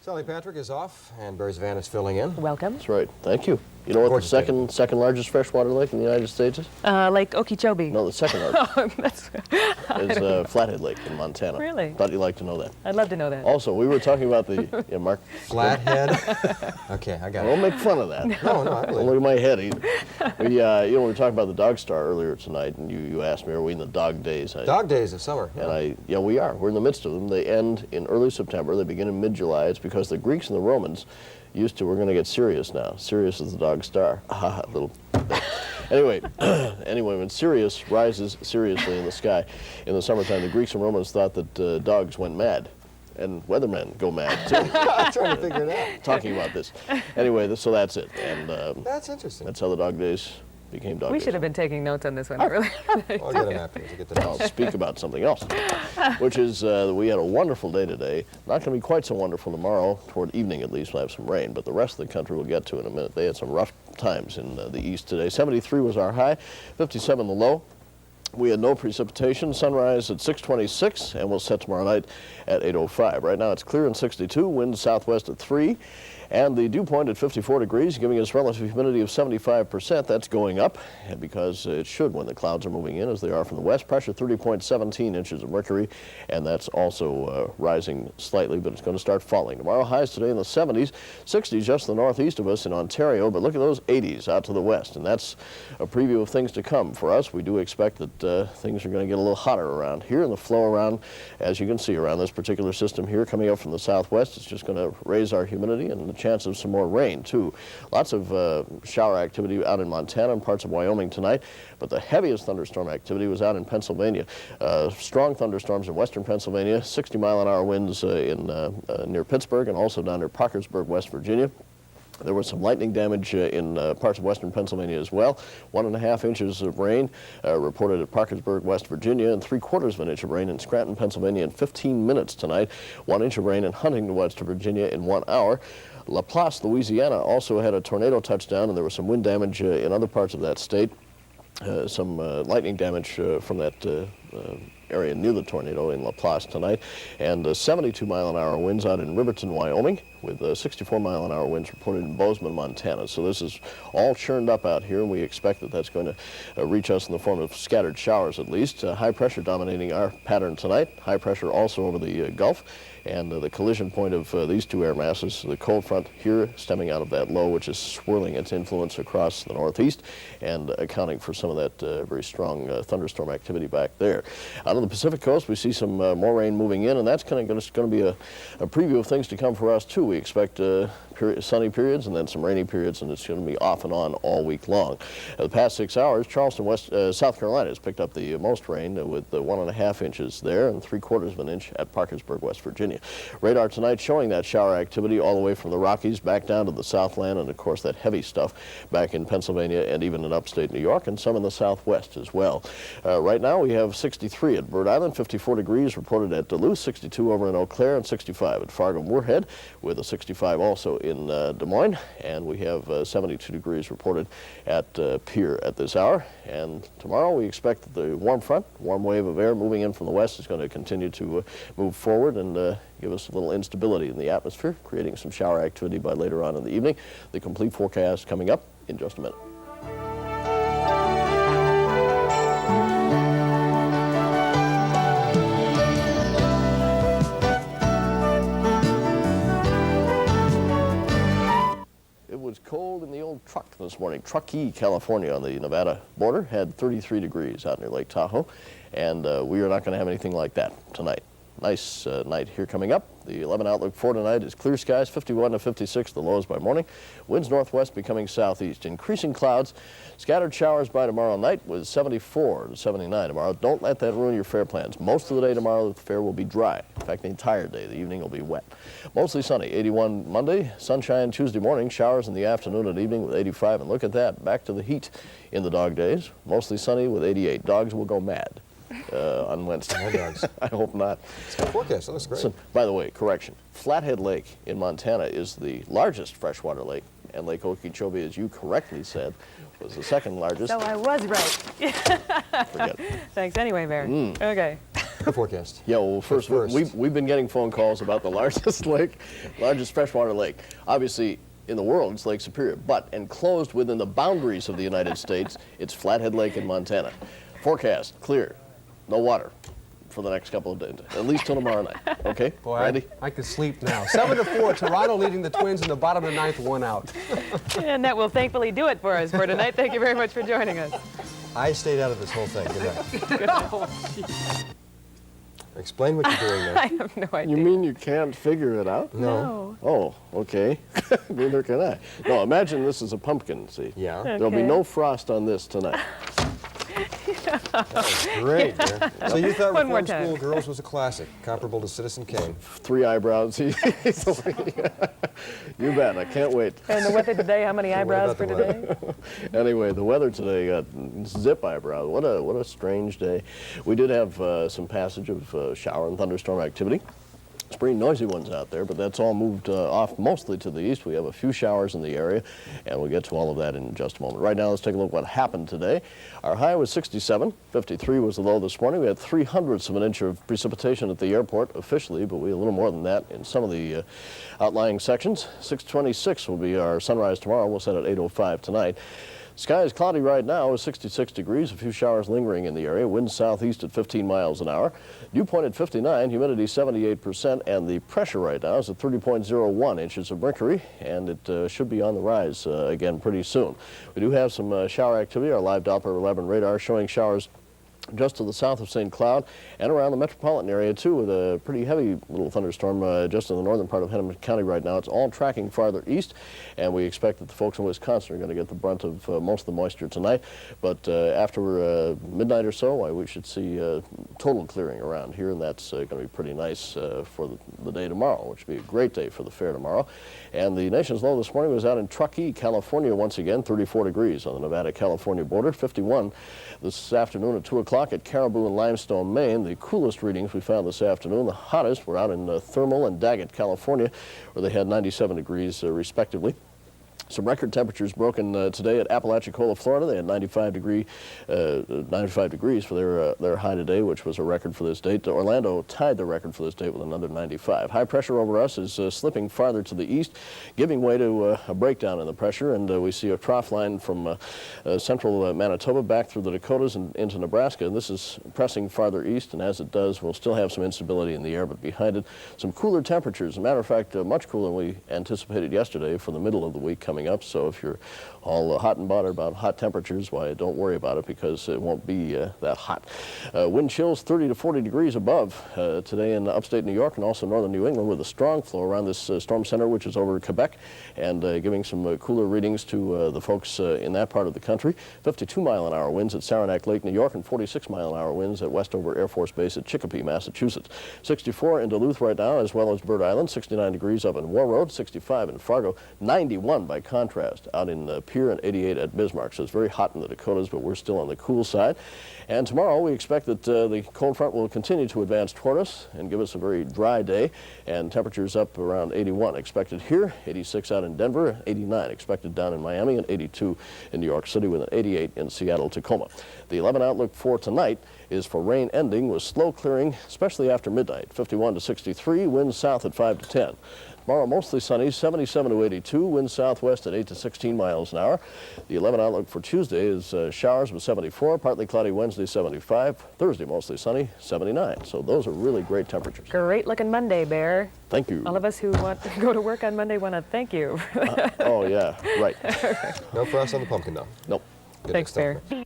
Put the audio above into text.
Charlie Patrick is off, and Barry ZeVan is filling in. Welcome. That's right. Thank you. You know what the second largest freshwater lake in the United States is? Lake Okeechobee. No, the second largest is Flathead Lake in Montana. Really? Thought you'd like to know that. I'd love to know that. Also, we were talking about the Mark. Flathead. Okay, I got it. Don't make fun of that. No, I believe Don't look at my head either. We were talking about the Dog Star earlier tonight, and you asked me, are we in the dog days? Dog days of summer. And we are. We're in the midst of them. They end in early September. They begin in mid-July. It's because the Greeks and the Romans we're going to get Sirius now. Sirius is the Dog Star. Little. Anyway, when Sirius rises seriously in the sky in the summertime, the Greeks and Romans thought that dogs went mad. And weathermen go mad, too. I'm trying to figure it out. Talking about this. Anyway, so that's it. And that's interesting. That's how the dog days became dog days. We should have been taking notes on this one, really. I'll get them afterwards. Get the I'll speak about something else, which is we had a wonderful day today. Not going to be quite so wonderful tomorrow. Toward evening, at least, we'll have some rain, but the rest of the country we'll get to in a minute. They had some rough times in the east today. 73 was our high, 57 the low. We had no precipitation. Sunrise at 6:26, and we'll set tomorrow night at 8:05. Right now it's clear and 62, wind southwest at 3, and the dew point at 54 degrees, giving us relative humidity of 75%. That's going up, and because it should when the clouds are moving in, as they are from the west. Pressure 30.17 inches of mercury, and that's also rising slightly, but it's going to start falling. Tomorrow, highs today in the 70s, 60s just to the northeast of us in Ontario, but look at those 80s out to the west, and that's a preview of things to come for us. We do expect that things are going to get a little hotter around here, and the flow around, as you can see, around this particular system here coming up from the southwest, it's just going to raise our humidity and the chance of some more rain, too. Lots of shower activity out in Montana and parts of Wyoming tonight, but the heaviest thunderstorm activity was out in Pennsylvania. Strong thunderstorms in western Pennsylvania, 60-mile-an-hour winds near Pittsburgh and also down near Parkersburg, West Virginia. There was some lightning damage in parts of western Pennsylvania as well. 1.5 inches of rain reported at Parkersburg, West Virginia, and 3/4 of an inch of rain in Scranton, Pennsylvania in 15 minutes tonight. 1 inch of rain in Huntington, West Virginia in 1 hour. Laplace, Louisiana also had a tornado touchdown, and there was some wind damage in other parts of that state. Some lightning damage from that area near the tornado in Laplace tonight, and 72-mile-an-hour winds out in Riverton, Wyoming, with 64-mile-an-hour winds reported in Bozeman, Montana. So this is all churned up out here, and we expect that that's going to reach us in the form of scattered showers at least. High pressure dominating our pattern tonight. High pressure also over the Gulf, and the collision point of these two air masses, the cold front here stemming out of that low, which is swirling its influence across the northeast and accounting for some of that very strong thunderstorm activity back there. Out on the Pacific coast, we see some more rain moving in, and that's going to be a preview of things to come for us too. We expect sunny periods and then some rainy periods, and it's going to be off and on all week long. The past 6 hours, Charleston, South Carolina has picked up the most rain with 1.5 inches there and 3/4 of an inch at Parkersburg, West Virginia. Radar tonight showing that shower activity all the way from the Rockies back down to the Southland, and of course that heavy stuff back in Pennsylvania and even in upstate New York, and some in the Southwest as well. Right now we have 63 at Bird Island, 54 degrees reported at Duluth, 62 over in Eau Claire, and 65 at Fargo-Moorhead, with a 65 also in Des Moines, and we have 72 degrees reported at Pierre at this hour. And tomorrow we expect that the warm wave of air moving in from the west is going to continue to move forward and give us a little instability in the atmosphere, creating some shower activity by later on in the evening. The complete forecast coming up in just a minute. It was cold in the old truck this morning. Truckee, California, on the Nevada border, had 33 degrees out near Lake Tahoe, and we are not going to have anything like that tonight. Nice night here coming up. The 11 outlook for tonight is clear skies, 51 to 56, the lows by morning. Winds northwest becoming southeast. Increasing clouds, scattered showers by tomorrow night with 74 to 79 tomorrow. Don't let that ruin your fair plans. Most of the day tomorrow, the fair will be dry. In fact, the entire day. The evening will be wet. Mostly sunny, 81 Monday, sunshine Tuesday morning, showers in the afternoon and evening with 85. And look at that, back to the heat in the dog days. Mostly sunny with 88. Dogs will go mad on Wednesday. No dogs. I hope not. It's got a forecast. That looks great. So, by the way, correction. Flathead Lake in Montana is the largest freshwater lake, and Lake Okeechobee, as you correctly said, was the second largest. So I was right. Forget it. Thanks anyway, Barry. Okay. the forecast. Yeah, well, first, we've been getting phone calls about the largest lake, largest freshwater lake. Obviously, in the world, it's Lake Superior, but enclosed within the boundaries of the United States, it's Flathead Lake in Montana. Forecast, clear, no water for the next couple of days, at least till tomorrow night. Okay, Boy, Randy? I can sleep now. 7-4, Toronto leading the Twins in the bottom of the ninth, 1 out. And that will thankfully do it for us for tonight. Thank you very much for joining us. I stayed out of this whole thing. Good night. Explain what you're doing there. I have no idea. You mean you can't figure it out? No. Oh, okay. Neither can I. No, imagine this is a pumpkin, see? Yeah. There'll be no frost on this tonight. Great. Yeah. So you thought One more Reform time. School Girls was a classic, comparable to Citizen Kane. 3 eyebrows easily. You bet, I can't wait. And the weather today, how many eyebrows about for the today? Anyway, the weather today got zip eyebrows. What a strange day. We did have some passage of shower and thunderstorm activity. It's pretty noisy ones out there, but that's all moved off mostly to the east. We have a few showers in the area, and we'll get to all of that in just a moment. Right now, let's take a look at what happened today. Our high was 67. 53 was the low this morning. We had 0.03 of an inch of precipitation at the airport officially, but we had a little more than that in some of the outlying sections. 626 will be our sunrise tomorrow. We'll set at 8:05 tonight. Sky is cloudy right now, with 66 degrees, a few showers lingering in the area, wind southeast at 15 miles an hour. Dew point at 59, humidity 78%, and the pressure right now is at 30.01 inches of mercury, and it should be on the rise again pretty soon. We do have some shower activity. Our live Doppler 11 radar showing showers just to the south of St. Cloud and around the metropolitan area too, with a pretty heavy little thunderstorm just in the northern part of Hennepin County right now. It's all tracking farther east, and we expect that the folks in Wisconsin are going to get the brunt of most of the moisture tonight. But after midnight or so, we should see total clearing around here, and that's going to be pretty nice for the day tomorrow, which will be a great day for the fair tomorrow. And the nation's low this morning was out in Truckee, California once again, 34 degrees on the Nevada-California border, 51 this afternoon at 2 o'clock at Caribou and Limestone, Maine. The coolest readings we found this afternoon, the hottest, were out in Thermal and Daggett, California, where they had 97 degrees respectively. Some record temperatures broken today at Apalachicola, Florida. They had 95 degrees for their high today, which was a record for this date. Orlando tied the record for this date with another 95. High pressure over us is slipping farther to the east, giving way to a breakdown in the pressure, and we see a trough line from central Manitoba back through the Dakotas and into Nebraska. And this is pressing farther east, and as it does, we'll still have some instability in the air, but behind it, some cooler temperatures. As a matter of fact, much cooler than we anticipated yesterday for the middle of the week coming up. So if you're all hot and bothered about hot temperatures, why, don't worry about it, because it won't be that hot. Wind chills 30 to 40 degrees above today in upstate New York and also northern New England, with a strong flow around this storm center, which is over Quebec, and giving some cooler readings to the folks in that part of the country. 52-mile-an-hour winds at Saranac Lake, New York, and 46-mile-an-hour winds at Westover Air Force Base at Chicopee, Massachusetts. 64 in Duluth right now, as well as Bird Island. 69 degrees up in War Road. 65 in Fargo. 91 by contrast out in Pier, and 88 at Bismarck. So it's very hot in the Dakotas, but we're still on the cool side. And tomorrow we expect that the cold front will continue to advance toward us and give us a very dry day, and temperatures up around 81 expected here, 86 out in Denver, 89 expected down in Miami, and 82 in New York City, with an 88 in Seattle, Tacoma. The 11 outlook for tonight is for rain ending with slow clearing, especially after midnight. 51 to 63, winds south at 5 to 10. Tomorrow, mostly sunny, 77 to 82, wind southwest at 8 to 16 miles an hour. The 11 outlook for Tuesday is showers with 74, partly cloudy Wednesday, 75, Thursday, mostly sunny, 79. So those are really great temperatures. Great looking Monday, Bear. Thank you. All of us who want to go to work on Monday want to thank you. Oh, yeah, right. No frost on the pumpkin, though. Nope. Good Thanks, stuff. Bear.